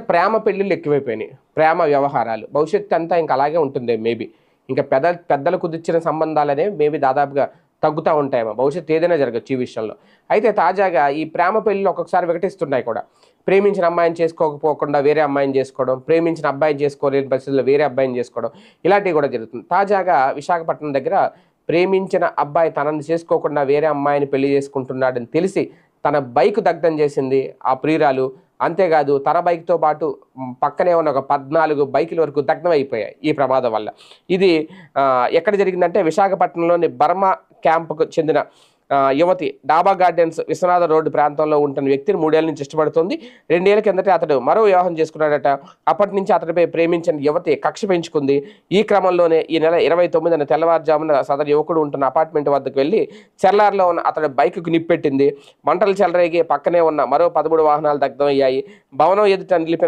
ప్రేమ పెళ్ళిళ్ళు ఎక్కువైపోయినాయి. ప్రేమ వ్యవహారాలు. భవిష్యత్తు అంతా ఇంక అలాగే ఉంటుంది మేబీ. ఇంకా పెద్దలు కుదిర్చిన సంబంధాలనేవి మేబీ దాదాపుగా తగ్గుతా ఉంటాయేమో. భవిష్యత్తు ఏదైనా జరగచ్చు ఈ విషయంలో. అయితే తాజాగా ఈ ప్రేమ పెళ్ళిళ్ళు ఒక్కొక్కసారి వికటిస్తున్నాయి కూడా. ప్రేమించిన అమ్మాయిని చేసుకోకపోకుండా వేరే అమ్మాయిని చేసుకోవడం, ప్రేమించిన అబ్బాయిని చేసుకోలేని పరిస్థితుల్లో వేరే అబ్బాయిని చేసుకోవడం, ఇలాంటివి కూడా జరుగుతుంది. తాజాగా విశాఖపట్నం దగ్గర ప్రేమించిన అబ్బాయి తనని చేసుకోకుండా వేరే అమ్మాయిని పెళ్లి చేసుకుంటున్నాడని తెలిసి తన బైక్ దగ్ధం చేసింది ఆ ప్రియురాలు. అంతేకాదు తన బైక్‌తో పాటు పక్కనే ఉన్న ఒక 14 బైకుల వరకు దగ్ధం అయిపోయాయి ఈ ప్రమాదం వల్ల. ఇది ఎక్కడ జరిగిందంటే విశాఖపట్నంలోని బర్మా క్యాంప్‌కు చెందిన యువతి డాబా గార్డెన్స్ విశ్వనాథ రోడ్డు ప్రాంతంలో ఉంటున్న వ్యక్తిని 3 ఏళ్ల నుంచి ఇష్టపడుతోంది. 2 ఏళ్ల కిందటే అతడు మరో వివాహం చేసుకున్నాడట. అప్పటి నుంచి అతడిపై ప్రేమించిన యువతి కక్ష పెంచుకుంది. ఈ క్రమంలోనే ఈ నెల 29న తెల్లవారుజామున సదరు యువకుడు ఉంటున్న అపార్ట్మెంట్ వద్దకు వెళ్లి చెర్లార్లో ఉన్న అతడి బైక్‌కు నిప్పెట్టింది. మంటలు చెలరేగి పక్కనే ఉన్న మరో 13 వాహనాలు దగ్ధమయ్యాయి. భవనం ఎదుట నిలిపిన